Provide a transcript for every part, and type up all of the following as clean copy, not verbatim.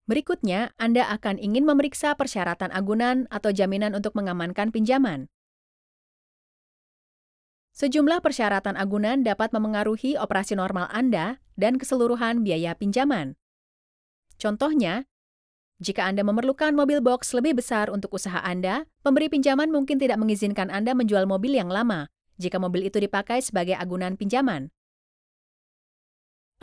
Berikutnya, Anda akan ingin memeriksa persyaratan agunan atau jaminan untuk mengamankan pinjaman. Sejumlah persyaratan agunan dapat memengaruhi operasi normal Anda dan keseluruhan biaya pinjaman. Contohnya, jika Anda memerlukan mobil box lebih besar untuk usaha Anda, pemberi pinjaman mungkin tidak mengizinkan Anda menjual mobil yang lama jika mobil itu dipakai sebagai agunan pinjaman.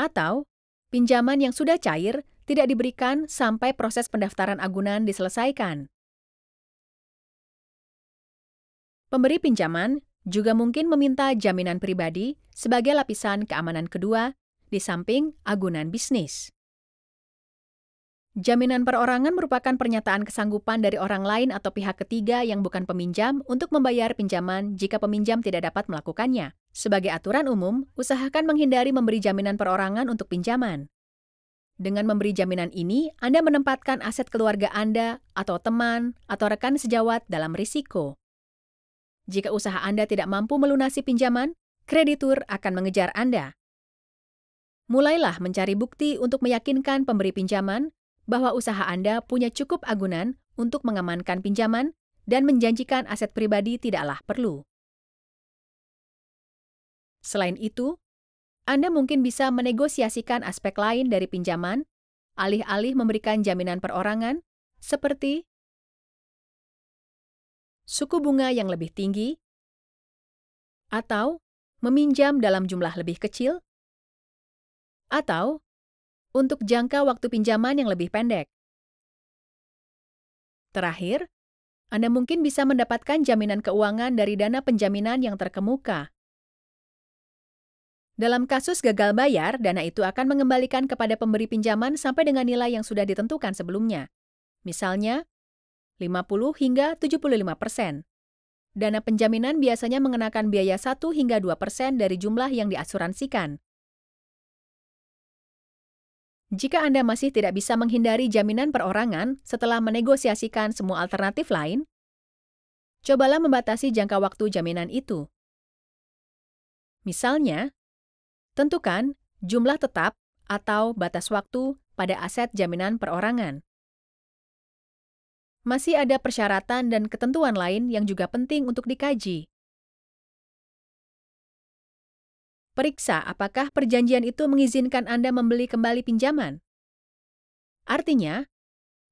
Atau, pinjaman yang sudah cair tidak diberikan sampai proses pendaftaran agunan diselesaikan. Pemberi pinjaman juga mungkin meminta jaminan pribadi sebagai lapisan keamanan kedua di samping agunan bisnis. Jaminan perorangan merupakan pernyataan kesanggupan dari orang lain atau pihak ketiga yang bukan peminjam untuk membayar pinjaman jika peminjam tidak dapat melakukannya. Sebagai aturan umum, usahakan menghindari memberi jaminan perorangan untuk pinjaman. Dengan memberi jaminan ini, Anda menempatkan aset keluarga Anda atau teman atau rekan sejawat dalam risiko. Jika usaha Anda tidak mampu melunasi pinjaman, kreditur akan mengejar Anda. Mulailah mencari bukti untuk meyakinkan pemberi pinjaman bahwa usaha Anda punya cukup agunan untuk mengamankan pinjaman dan menjanjikan aset pribadi tidaklah perlu. Selain itu, Anda mungkin bisa menegosiasikan aspek lain dari pinjaman, alih-alih memberikan jaminan perorangan, seperti suku bunga yang lebih tinggi, atau meminjam dalam jumlah lebih kecil, atau untuk jangka waktu pinjaman yang lebih pendek. Terakhir, Anda mungkin bisa mendapatkan jaminan keuangan dari dana penjaminan yang terkemuka. Dalam kasus gagal bayar, dana itu akan mengembalikan kepada pemberi pinjaman sampai dengan nilai yang sudah ditentukan sebelumnya. Misalnya, 50 hingga 75%. Dana penjaminan biasanya mengenakan biaya 1 hingga 2% dari jumlah yang diasuransikan. Jika Anda masih tidak bisa menghindari jaminan perorangan setelah menegosiasikan semua alternatif lain, cobalah membatasi jangka waktu jaminan itu. Misalnya, tentukan jumlah tetap atau batas waktu pada aset jaminan perorangan. Masih ada persyaratan dan ketentuan lain yang juga penting untuk dikaji. Periksa apakah perjanjian itu mengizinkan Anda membeli kembali pinjaman. Artinya,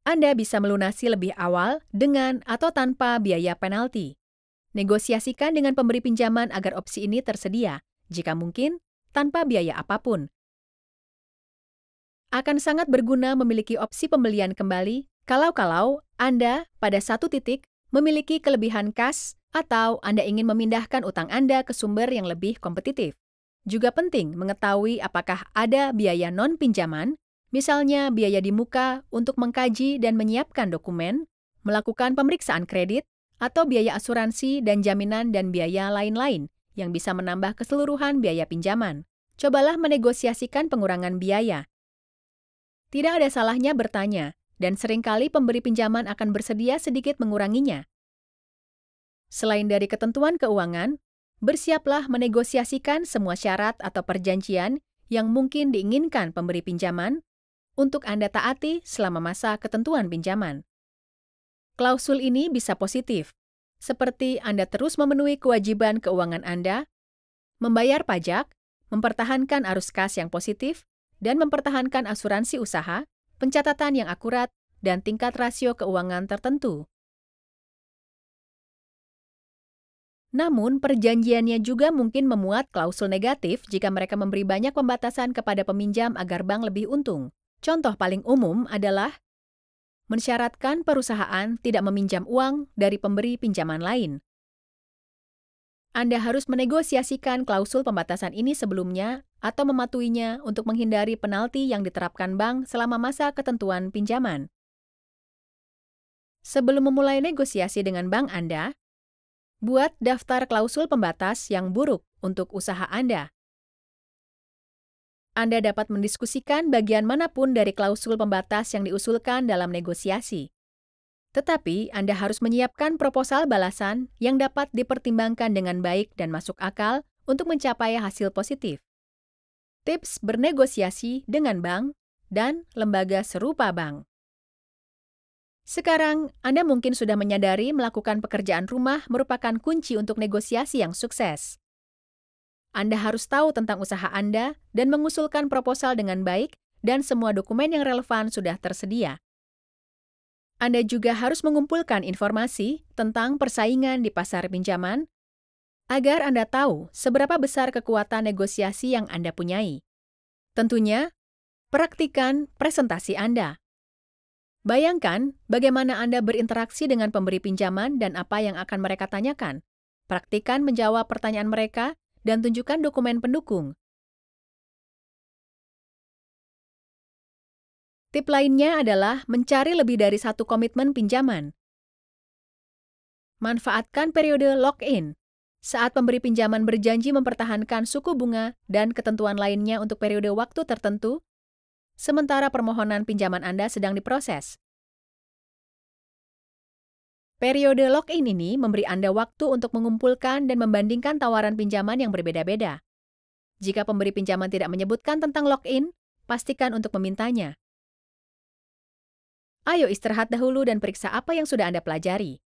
Anda bisa melunasi lebih awal dengan atau tanpa biaya penalti. Negosiasikan dengan pemberi pinjaman agar opsi ini tersedia, jika mungkin tanpa biaya apapun. Akan sangat berguna memiliki opsi pembelian kembali kalau Anda pada satu titik memiliki kelebihan kas atau Anda ingin memindahkan utang Anda ke sumber yang lebih kompetitif. Juga penting mengetahui apakah ada biaya non-pinjaman, misalnya biaya di muka untuk mengkaji dan menyiapkan dokumen, melakukan pemeriksaan kredit, atau biaya asuransi dan jaminan dan biaya lain-lain yang bisa menambah keseluruhan biaya pinjaman. Cobalah menegosiasikan pengurangan biaya. Tidak ada salahnya bertanya, dan seringkali pemberi pinjaman akan bersedia sedikit menguranginya. Selain dari ketentuan keuangan, bersiaplah menegosiasikan semua syarat atau perjanjian yang mungkin diinginkan pemberi pinjaman untuk Anda taati selama masa ketentuan pinjaman. Klausul ini bisa positif, seperti Anda terus memenuhi kewajiban keuangan Anda, membayar pajak, mempertahankan arus kas yang positif, dan mempertahankan asuransi usaha, pencatatan yang akurat, dan tingkat rasio keuangan tertentu. Namun, perjanjiannya juga mungkin memuat klausul negatif jika mereka memberi banyak pembatasan kepada peminjam agar bank lebih untung. Contoh paling umum adalah mensyaratkan perusahaan tidak meminjam uang dari pemberi pinjaman lain. Anda harus menegosiasikan klausul pembatasan ini sebelumnya atau mematuhinya untuk menghindari penalti yang diterapkan bank selama masa ketentuan pinjaman. Sebelum memulai negosiasi dengan bank Anda, buat daftar klausul pembatas yang buruk untuk usaha Anda. Anda dapat mendiskusikan bagian manapun dari klausul pembatas yang diusulkan dalam negosiasi. Tetapi Anda harus menyiapkan proposal balasan yang dapat dipertimbangkan dengan baik dan masuk akal untuk mencapai hasil positif. Tips bernegosiasi dengan bank dan lembaga serupa bank. Sekarang, Anda mungkin sudah menyadari melakukan pekerjaan rumah merupakan kunci untuk negosiasi yang sukses. Anda harus tahu tentang usaha Anda dan mengusulkan proposal dengan baik, dan semua dokumen yang relevan sudah tersedia. Anda juga harus mengumpulkan informasi tentang persaingan di pasar pinjaman, agar Anda tahu seberapa besar kekuatan negosiasi yang Anda punyai. Tentunya, praktikan presentasi Anda. Bayangkan bagaimana Anda berinteraksi dengan pemberi pinjaman dan apa yang akan mereka tanyakan. Praktikan menjawab pertanyaan mereka dan tunjukkan dokumen pendukung. Tip lainnya adalah mencari lebih dari satu komitmen pinjaman. Manfaatkan periode lock-in. Saat pemberi pinjaman berjanji mempertahankan suku bunga dan ketentuan lainnya untuk periode waktu tertentu, sementara permohonan pinjaman Anda sedang diproses. Periode lock-in ini memberi Anda waktu untuk mengumpulkan dan membandingkan tawaran pinjaman yang berbeda-beda. Jika pemberi pinjaman tidak menyebutkan tentang lock-in, pastikan untuk memintanya. Ayo istirahat dahulu dan periksa apa yang sudah Anda pelajari.